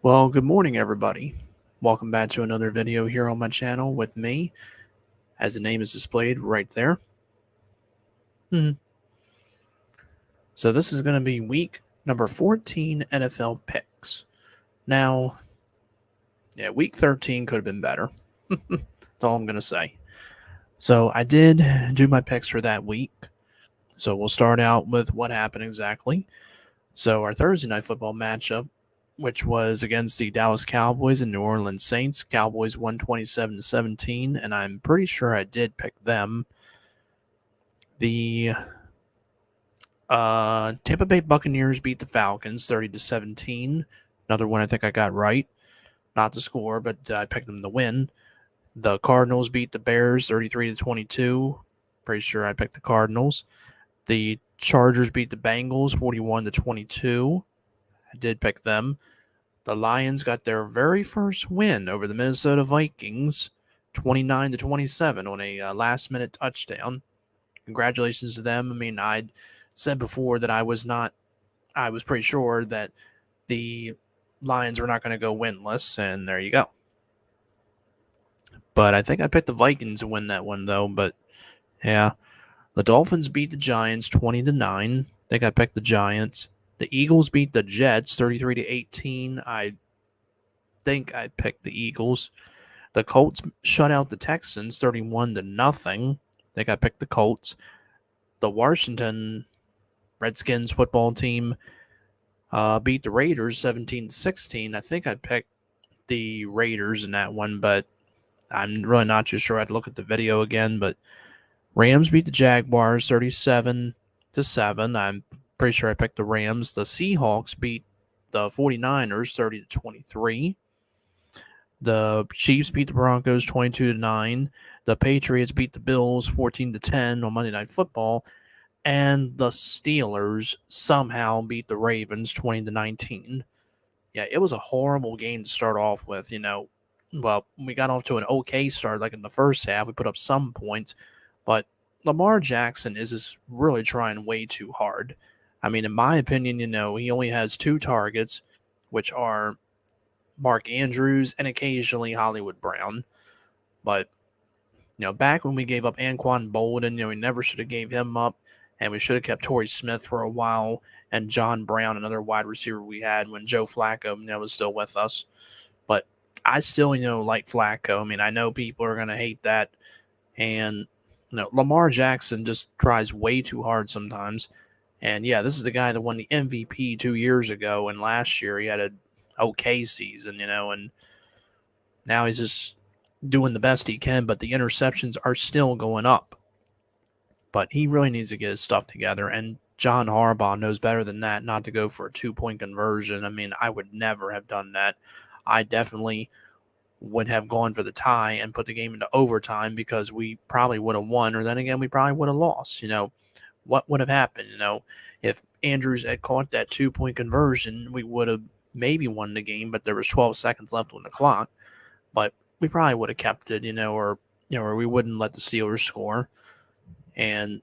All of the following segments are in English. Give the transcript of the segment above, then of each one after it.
Well, good morning, everybody. Welcome back to another video here on my channel with me, as the name is displayed right there. So this is going to be week number 14 NFL picks. Now, week 13 could have been better. That's all I'm going to say. So I did do my picks for that week. So we'll start out with what happened exactly. So our Thursday night football matchup, which was against the Dallas Cowboys and New Orleans Saints. Cowboys won 27-17, and I'm pretty sure I did pick them. The Tampa Bay Buccaneers beat the Falcons 30-17. Another one I think I got right. Not the score, but I picked them to win. The Cardinals beat the Bears 33-22. Pretty sure I picked the Cardinals. The Chargers beat the Bengals 41-22. I did pick them. The Lions got their very first win over the Minnesota Vikings, 29-27 on a last-minute touchdown. Congratulations to them. I mean, I said before that I was pretty sure that the Lions were not going to go winless, and there you go. But I think I picked the Vikings to win that one, though. But, yeah. The Dolphins beat the Giants 20-9. I think I picked the Giants. The Eagles beat the Jets 33-18. I think I picked the Eagles. The Colts shut out the Texans 31-0. I think I picked the Colts. The Washington Redskins football team beat the Raiders 17-16. I think I picked the Raiders in that one, but I'm really not too sure. I'd look at the video again, but Rams beat the Jaguars 37-7. I'm pretty sure I picked the Rams. The Seahawks beat the 49ers 30-23. The Chiefs beat the Broncos 22-9. The Patriots beat the Bills 14-10 on Monday Night Football. And the Steelers somehow beat the Ravens 20-19. Yeah, it was a horrible game to start off with, Well, we got off to an okay start, like in the first half. We put up some points, but Lamar Jackson is just really trying way too hard. I mean, in my opinion, he only has 2 targets, which are Mark Andrews and occasionally Hollywood Brown. But, back when we gave up Anquan Bolden, we never should have gave him up, and we should have kept Torrey Smith for a while, and John Brown, another wide receiver we had when Joe Flacco, was still with us. But I still, like Flacco. I mean, I know people are going to hate that, and Lamar Jackson just tries way too hard sometimes. And yeah, this is the guy that won the MVP 2 years ago, and last year he had an okay season, and now he's just doing the best he can, but the interceptions are still going up. But he really needs to get his stuff together, and John Harbaugh knows better than that not to go for a 2-point conversion. I mean, I would never have done that. I definitely would have gone for the tie and put the game into overtime because we probably would have won, or then again, we probably would have lost. What would have happened? If Andrews had caught that 2-point conversion, we would have maybe won the game, but there was 12 seconds left on the clock. But we probably would have kept it, or we wouldn't let the Steelers score. And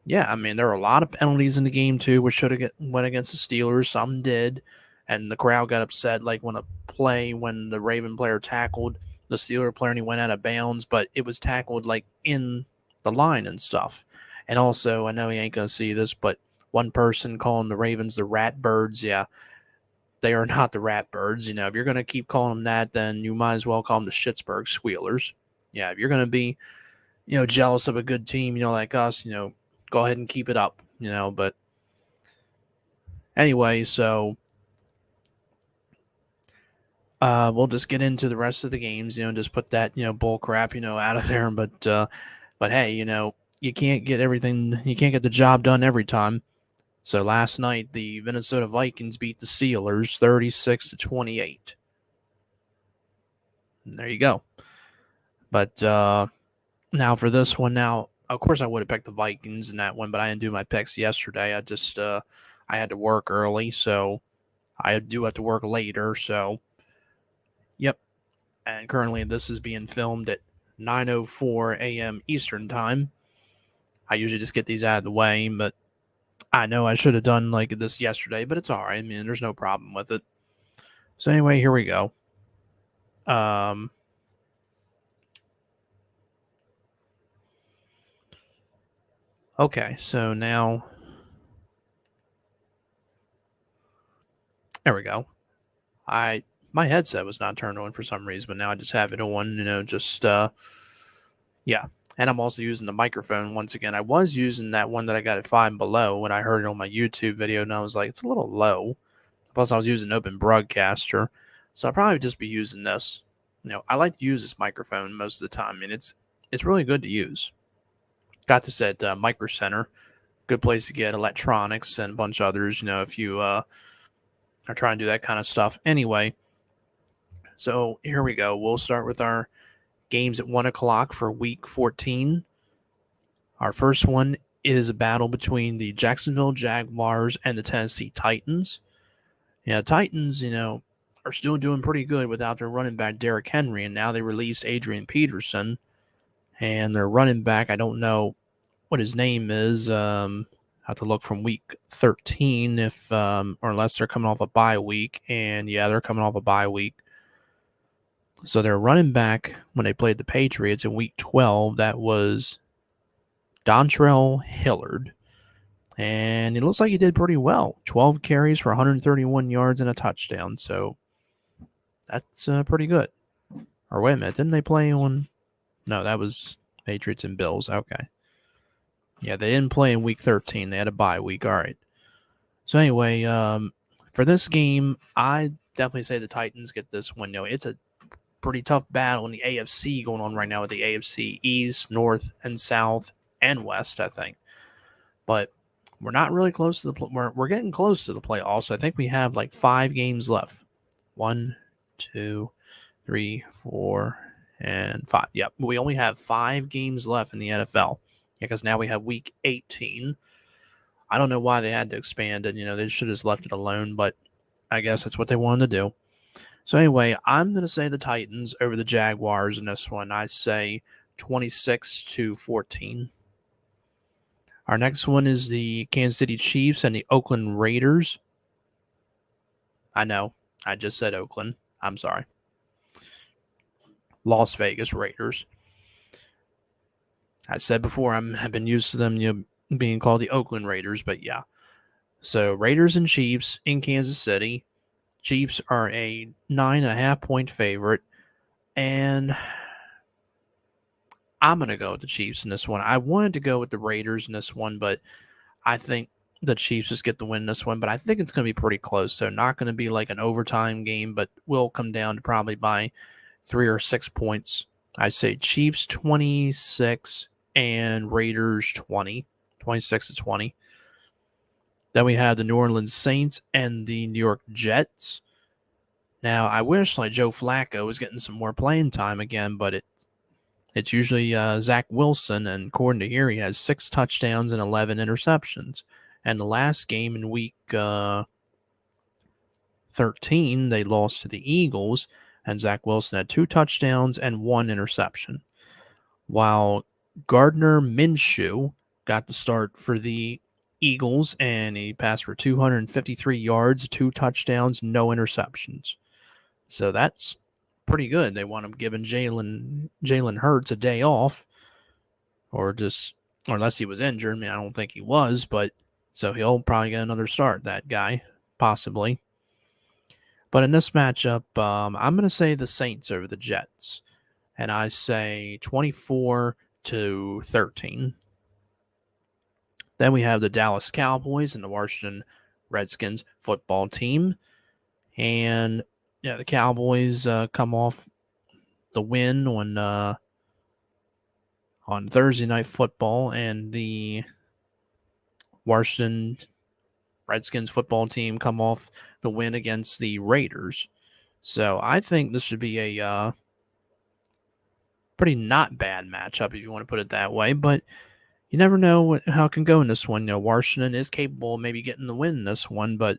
yeah, I mean, there are a lot of penalties in the game too, which should have went against the Steelers. Some did, and the crowd got upset. Like when the Raven player tackled the Steeler player and he went out of bounds, but it was tackled like in the line and stuff. And also, I know he ain't gonna see this, but one person calling the Ravens the Rat Birds, yeah, they are not the Rat Birds. If you're gonna keep calling them that, then you might as well call them the Schittsburg Squealers. Yeah, if you're gonna be, jealous of a good team, like us, go ahead and keep it up, but anyway, so we'll just get into the rest of the games, just put that, bull crap, out of there. But hey, you can't get the job done every time. So last night, the Minnesota Vikings beat the Steelers 36-28. There you go. But now for this one, of course I would have picked the Vikings in that one, but I didn't do my picks yesterday. I had to work early, so I do have to work later. So, yep. And currently this is being filmed at 9:04 a.m. Eastern Time. I usually just get these out of the way, but I know I should have done like this yesterday, but it's all right. I mean, there's no problem with it. So anyway, here we go. Um, okay, so now there we go. My headset was not turned on for some reason, but now I just have it on. Yeah. And I'm also using the microphone once again. I was using that one that I got at Five Below when I heard it on my YouTube video, and I was like, it's a little low. Plus, I was using Open Broadcaster, so I'll probably just be using this. I like to use this microphone most of the time, and it's really good to use. Got this at Micro Center, good place to get electronics and a bunch of others. If you are trying to do that kind of stuff. Anyway, so here we go. We'll start with our games at 1 o'clock for Week 14. Our first one is a battle between the Jacksonville Jaguars and the Tennessee Titans. Yeah, Titans, are still doing pretty good without their running back Derrick Henry, and now they released Adrian Peterson, and their running back, I don't know what his name is. I have to look from week 13 or unless they're coming off a bye week, and yeah, they're coming off a bye week. So their running back when they played the Patriots in week 12, that was Dontrell Hillard. And it looks like he did pretty well. 12 carries for 131 yards and a touchdown. So that's pretty good. Or wait a minute, didn't they play on? No, that was Patriots and Bills. Okay. Yeah, they didn't play in week 13. They had a bye week. All right. So anyway, for this game, I definitely say the Titans get this one. It's a pretty tough battle in the AFC going on right now with the AFC East, North, and South, and West, I think. But we're not really close to we're getting close to the playoffs. I think we have like 5 games left. 1, 2, 3, 4, and 5. Yep, we only have 5 games left in the NFL because now we have week 18. I don't know why they had to expand it. They should have just left it alone, but I guess that's what they wanted to do. So anyway, I'm going to say the Titans over the Jaguars in this one. I say 26-14. Our next one is the Kansas City Chiefs and the Oakland Raiders. I know, I just said Oakland. I'm sorry. Las Vegas Raiders. I said before I've been used to them being called the Oakland Raiders, but yeah. So Raiders and Chiefs in Kansas City. Chiefs are a 9.5-point favorite, and I'm going to go with the Chiefs in this one. I wanted to go with the Raiders in this one, but I think the Chiefs just get the win in this one. But I think it's going to be pretty close. So not going to be like an overtime game, but will come down to probably by 3 or 6 points. I say Chiefs 26 and Raiders 20, 26-20. Then we have the New Orleans Saints and the New York Jets. Now, I wish Joe Flacco was getting some more playing time again, but it's usually Zach Wilson, and according to here, he has 6 touchdowns and 11 interceptions. And the last game in week 13, they lost to the Eagles, and Zach Wilson had 2 touchdowns and 1 interception. While Gardner Minshew got the start for the Eagles, and he passed for 253 yards, 2 touchdowns, no interceptions. So that's pretty good. They want him giving Jalen Hurts a day off, or unless he was injured. I mean, I don't think he was, but so he'll probably get another start, that guy, possibly. But in this matchup, I'm going to say the Saints over the Jets, and I say 24-13. Then we have the Dallas Cowboys and the Washington Redskins football team. And yeah, the Cowboys come off the win on Thursday Night Football, and the Washington Redskins football team come off the win against the Raiders. So I think this should be a pretty not bad matchup, if you want to put it that way. But you never know how it can go in this one. Washington is capable of maybe getting the win in this one, but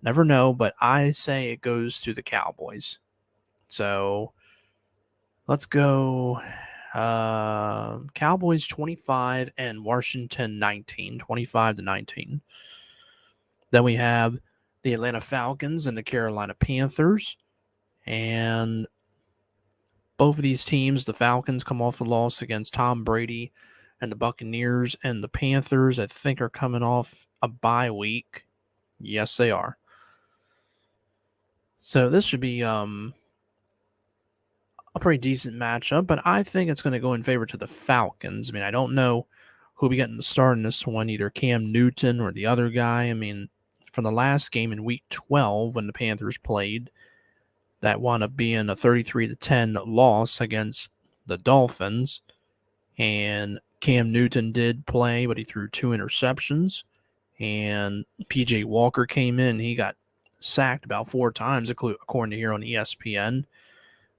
never know. But I say it goes to the Cowboys. So let's go Cowboys 25 and Washington 19, 25-19. Then we have the Atlanta Falcons and the Carolina Panthers. And both of these teams, the Falcons come off a loss against Tom Brady and the Buccaneers, and the Panthers, I think, are coming off a bye week. Yes, they are. So this should be a pretty decent matchup, but I think it's going to go in favor to the Falcons. I mean, I don't know who'll be getting the start in this one, either Cam Newton or the other guy. I mean, from the last game in Week 12 when the Panthers played, that wound up being a 33-10 loss against the Dolphins. And Cam Newton did play, but he threw 2 interceptions. And P.J. Walker came in. He got sacked about 4 times, according to here on ESPN.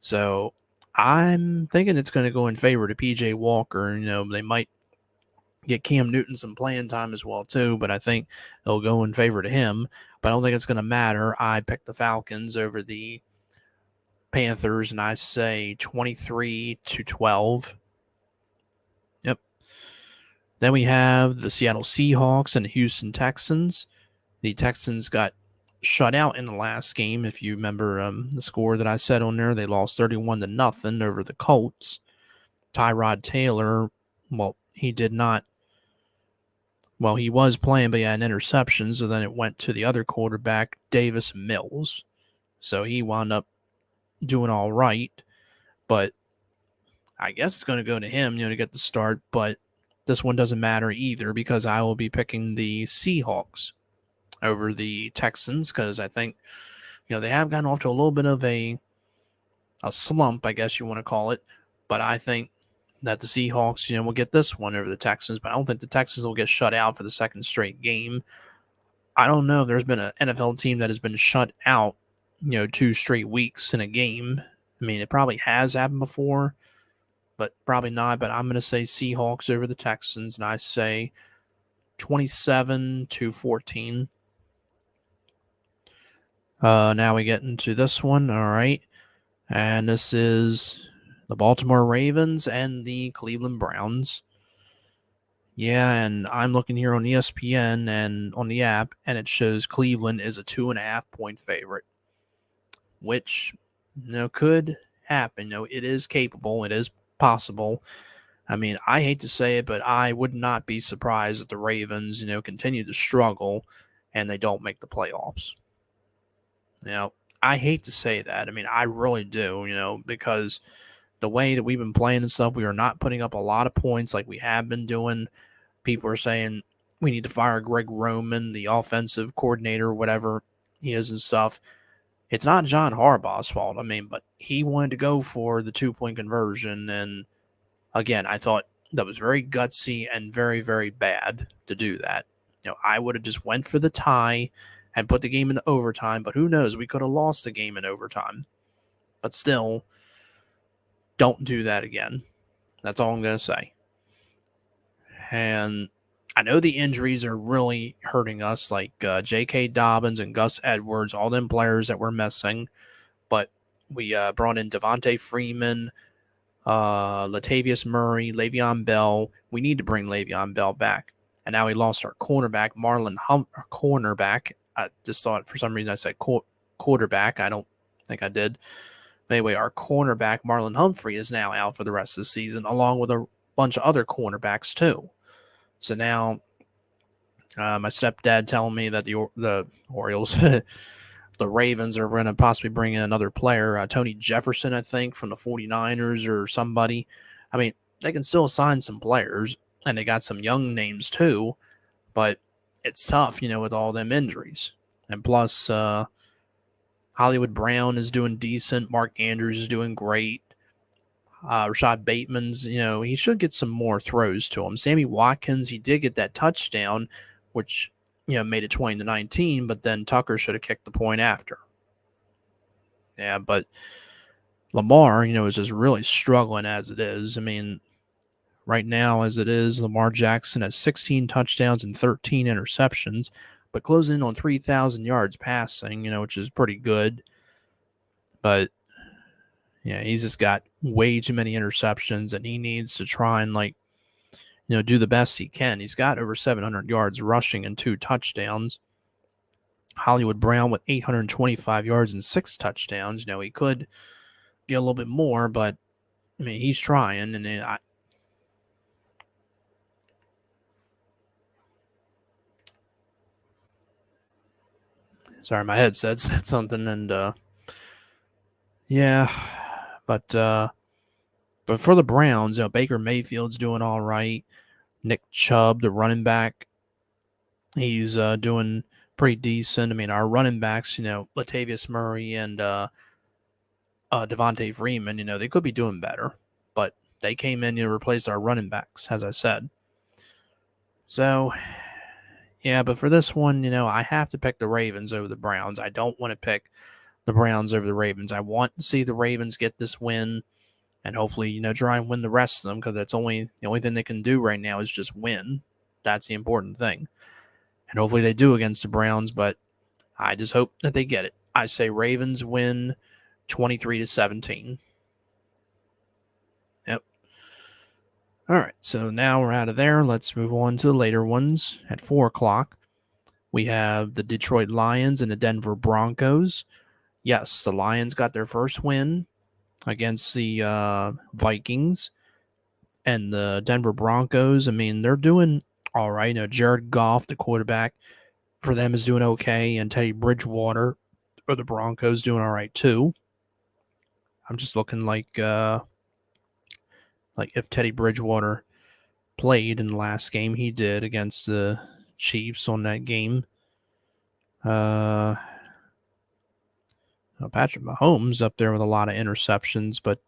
So I'm thinking it's going to go in favor to P.J. Walker. You know, they might get Cam Newton some playing time as well, too, but I think they'll go in favor to him. But I don't think it's going to matter. I picked the Falcons over the Panthers, and I say 23-12. Yep. Then we have the Seattle Seahawks and the Houston Texans. The Texans got shut out in the last game. If you remember the score that I said on there, they lost 31-0 over the Colts. Tyrod Taylor, well, he did not. Well, he was playing, but he had an interception, so then it went to the other quarterback, Davis Mills. So he wound up doing all right, but I guess it's going to go to him, to get the start, but this one doesn't matter either because I will be picking the Seahawks over the Texans because I think, they have gotten off to a little bit of a slump, I guess you want to call it, but I think that the Seahawks, will get this one over the Texans, but I don't think the Texans will get shut out for the second straight game. I don't know if there's been an NFL team that has been shut out 2 straight weeks in a game. I mean, it probably has happened before, but probably not. But I'm going to say Seahawks over the Texans, and I say 27-14. Now we get into this one, all right. And this is the Baltimore Ravens and the Cleveland Browns. Yeah, and I'm looking here on ESPN and on the app, and it shows Cleveland is a 2.5-point favorite, which could happen. It is capable. It is possible. I mean, I hate to say it, but I would not be surprised if the Ravens, continue to struggle and they don't make the playoffs. I hate to say that. I mean, I really do, because the way that we've been playing and stuff, we are not putting up a lot of points like we have been doing. People are saying we need to fire Greg Roman, the offensive coordinator, whatever he is and stuff. It's not John Harbaugh's fault. I mean, but he wanted to go for the 2-point conversion. And again, I thought that was very gutsy and very, very bad to do that. I would have just went for the tie and put the game in overtime, but who knows? We could have lost the game in overtime. But still, don't do that again. That's all I'm going to say. And I know the injuries are really hurting us, like J.K. Dobbins and Gus Edwards, all them players that were missing. But we brought in Devontae Freeman, Latavius Murray, Le'Veon Bell. We need to bring Le'Veon Bell back. And now we lost our cornerback, cornerback. I just thought for some reason I said quarterback. I don't think I did. But anyway, our cornerback, Marlon Humphrey, is now out for the rest of the season, along with a bunch of other cornerbacks too. So now my stepdad telling me that the Orioles, the Ravens are going to possibly bring in another player, Tony Jefferson, I think, from the 49ers or somebody. I mean, they can still sign some players, and they got some young names too, but it's tough, with all them injuries. And plus, Hollywood Brown is doing decent. Mark Andrews is doing great. Rashad Bateman's, he should get some more throws to him. Sammy Watkins, he did get that touchdown, which, made it 20-19, but then Tucker should have kicked the point after. Yeah, but Lamar, is just really struggling as it is. I mean, right now as it is, Lamar Jackson has 16 touchdowns and 13 interceptions, but closing in on 3,000 yards passing, which is pretty good. But yeah, he's just got way too many interceptions, and he needs to try and do the best he can. He's got over 700 yards rushing and 2 touchdowns. Hollywood Brown with 825 yards and 6 touchdowns. He could get a little bit more, but I mean, he's trying. And then sorry, my headset said something, and yeah, but for the Browns, Baker Mayfield's doing all right. Nick Chubb, the running back, he's doing pretty decent. I mean, our running backs, Latavius Murray and Devontae Freeman, they could be doing better, but they came in to replace our running backs, as I said. So, yeah, but for this one, I have to pick the Ravens over the Browns. I don't want to pick the Browns over the Ravens. I want to see the Ravens get this win and hopefully, try and win the rest of them, because that's the only thing they can do right now is just win. That's the important thing. And hopefully they do against the Browns, but I just hope that they get it. I say Ravens win 23-17. Yep. All right, so now we're out of there. Let's move on to the later ones. At 4 o'clock, we have the Detroit Lions and the Denver Broncos. Yes, the Lions got their first win against the Vikings. And the Denver Broncos, I mean, they're doing all right. Jared Goff, the quarterback, for them is doing okay. And Teddy Bridgewater for the Broncos doing all right too. I'm just looking like if Teddy Bridgewater played in the last game, he did against the Chiefs on that game. Patrick Mahomes up there with a lot of interceptions, but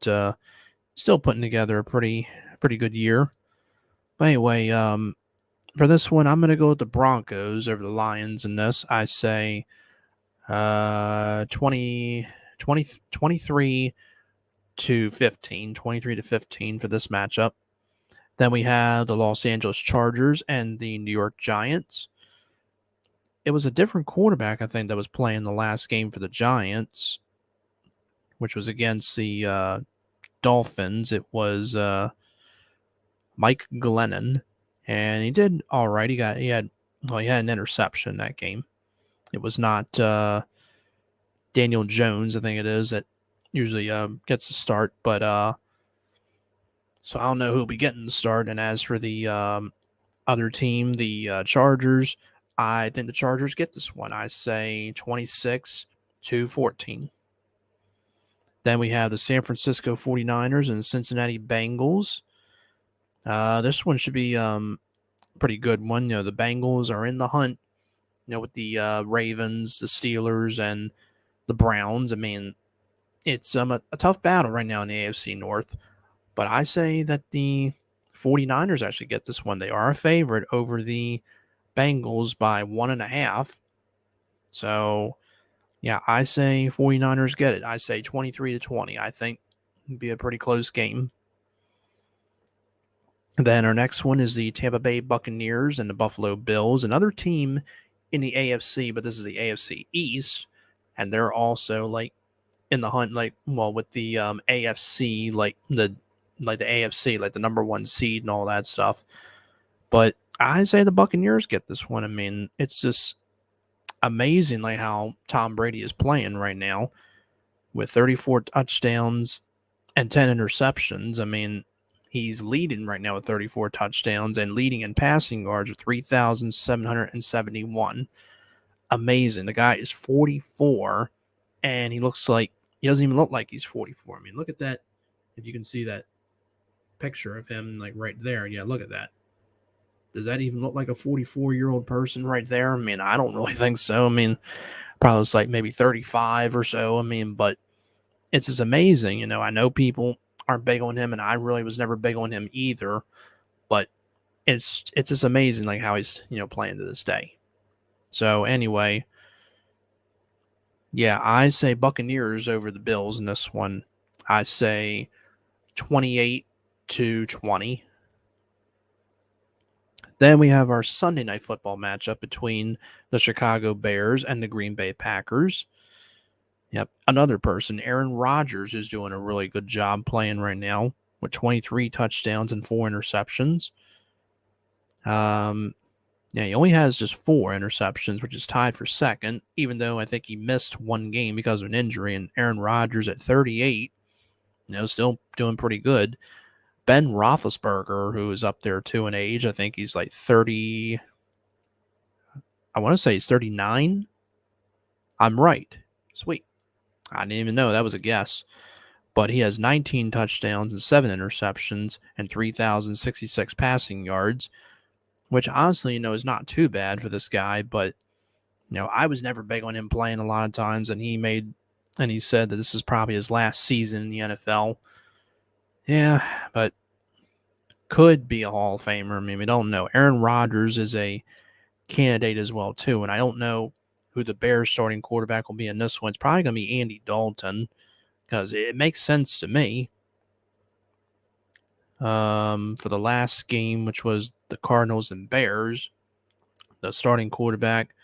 still putting together a pretty good year. But anyway, for this one, I'm going to go with the Broncos over the Lions in this. I say 23 to 15 for this matchup. Then we have the Los Angeles Chargers and the New York Giants. It was a different quarterback, I think, that was playing the last game for the Giants, which was against the Dolphins. It was Mike Glennon, and he did all right. He had an interception in that game. It was not Daniel Jones, I think it is, that usually gets the start, but so I don't know who'll be getting the start. And as for the other team, the Chargers, I think the Chargers get this one. I say 26-14. Then we have the San Francisco 49ers and the Cincinnati Bengals. This one should be pretty good one. The Bengals are in the hunt, with the Ravens, the Steelers, and the Browns. I mean, it's a tough battle right now in the AFC North, but I say that the 49ers actually get this one. They are a favorite over the Bengals by 1.5. So, yeah, I say 49ers get it. I say 23-20. I think it'd be a pretty close game. Then our next one is the Tampa Bay Buccaneers and the Buffalo Bills, another team in the AFC, but this is the AFC East, and they're also in the hunt, with the AFC, the AFC, the number one seed and all that stuff. But I say the Buccaneers get this one. I mean, it's just amazing how Tom Brady is playing right now with 34 touchdowns and 10 interceptions. I mean, he's leading right now with 34 touchdowns and leading in passing yards with 3,771. Amazing. The guy is 44, and he doesn't even look like he's 44. I mean, look at that. If you can see that picture of him, right there. Yeah, look at that. Does that even look like a 44-year-old person right there? I mean, I don't really think so. I mean, probably it's maybe 35 or so. I mean, but it's just amazing. I know people aren't big on him, and I really was never big on him either. But it's just amazing how he's playing to this day. So anyway, yeah, I say Buccaneers over the Bills in this one. I say 28-20. Then we have our Sunday night football matchup between the Chicago Bears and the Green Bay Packers. Yep, another person, Aaron Rodgers, is doing a really good job playing right now with 23 touchdowns and 4 interceptions. Yeah, he only has just 4 interceptions, which is tied for second, even though I think he missed one game because of an injury. And Aaron Rodgers at 38, still doing pretty good. Ben Roethlisberger, who is up there too in age, I think he's like 30. I want to say he's 39. I'm right. Sweet. I didn't even know. That was a guess. But he has 19 touchdowns and 7 interceptions and 3,066 passing yards, which honestly, is not too bad for this guy. But, I was never big on him playing a lot of times, and he said that this is probably his last season in the NFL. Yeah, but could be a Hall of Famer. I mean, we don't know. Aaron Rodgers is a candidate as well, too, and I don't know who the Bears starting quarterback will be in this one. It's probably going to be Andy Dalton because it makes sense to me. For the last game, which was the Cardinals and Bears, the starting quarterback,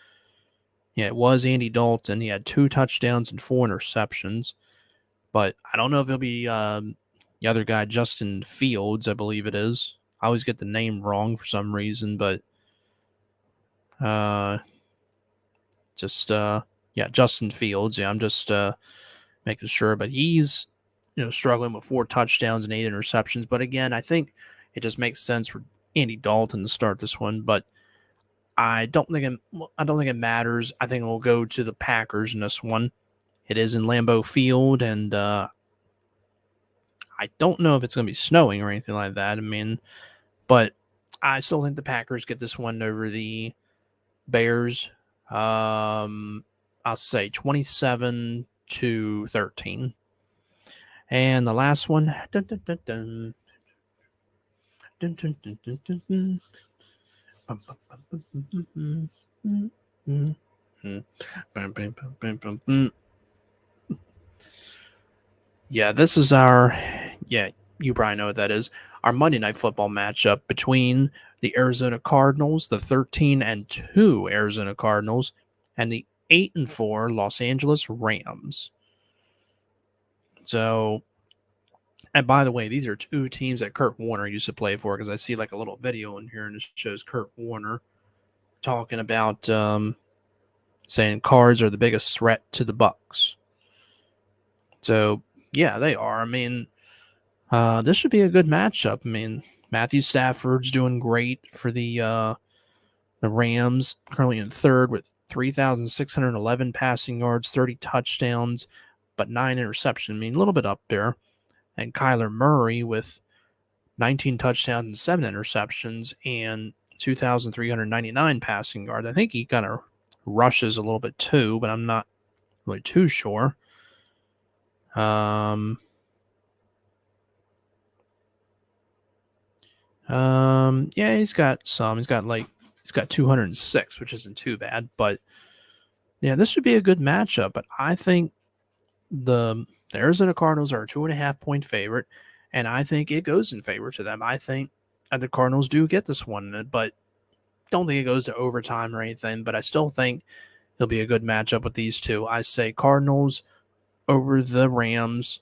it was Andy Dalton. He had 2 touchdowns and 4 interceptions, but I don't know if it'll be the other guy, Justin Fields, I believe it is. I always get the name wrong for some reason, but Justin Fields. Yeah, I'm just making sure, but he's struggling with 4 touchdowns and 8 interceptions. But again, I think it just makes sense for Andy Dalton to start this one. But I don't think it matters. I think we'll go to the Packers in this one. It is in Lambeau Field, and I don't know if it's going to be snowing or anything like that. I mean, but I still think the Packers get this one over the Bears. I'll say 27-13. And the last one. Dun, dun, dun, dun. Dun, dun, dun, dun, dun, dun. Yeah, this is our, you probably know what that is, our Monday Night Football matchup between the Arizona Cardinals, the 13-2 Arizona Cardinals, and the 8-4 Los Angeles Rams. So, and by the way, these are 2 teams that Kurt Warner used to play for, because I see like a little video in here and it shows Kurt Warner talking about saying Cards are the biggest threat to the Bucs. So, yeah, they are. I mean, this should be a good matchup. I mean, Matthew Stafford's doing great for the Rams, currently in 3rd with 3,611 passing yards, 30 touchdowns, but 9 interceptions. I mean, a little bit up there. And Kyler Murray with 19 touchdowns and 7 interceptions and 2,399 passing yards. I think he kind of rushes a little bit too, but I'm not really too sure. He's got some. He's got 206, which isn't too bad. But yeah, this should be a good matchup. But I think the Arizona Cardinals are a 2.5-point favorite, and I think it goes in favor to them. I think the Cardinals do get this one, but don't think it goes to overtime or anything. But I still think it'll be a good matchup with these two. I say Cardinals over the Rams,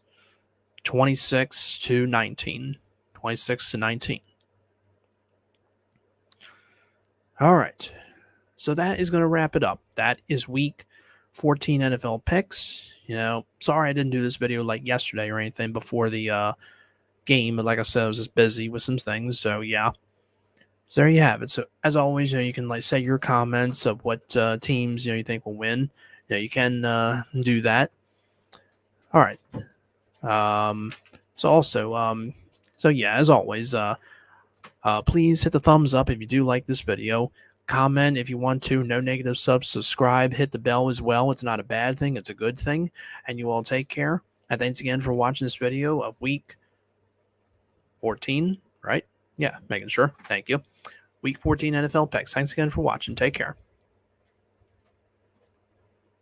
26-19. 26-19. All right. So that is going to wrap it up. That is week 14 NFL picks. Sorry I didn't do this video like yesterday or anything before the game, but like I said, I was just busy with some things. So yeah. So there you have it. So as always, you can say your comments of what teams you think will win. You can do that. All right. So yeah, as always, please hit the thumbs up if you do like this video. Comment if you want to. No negative subs. Subscribe. Hit the bell as well. It's not a bad thing. It's a good thing. And you all take care. And thanks again for watching this video of week 14, right? Yeah, making sure. Thank you. Week 14 NFL picks. Thanks again for watching. Take care.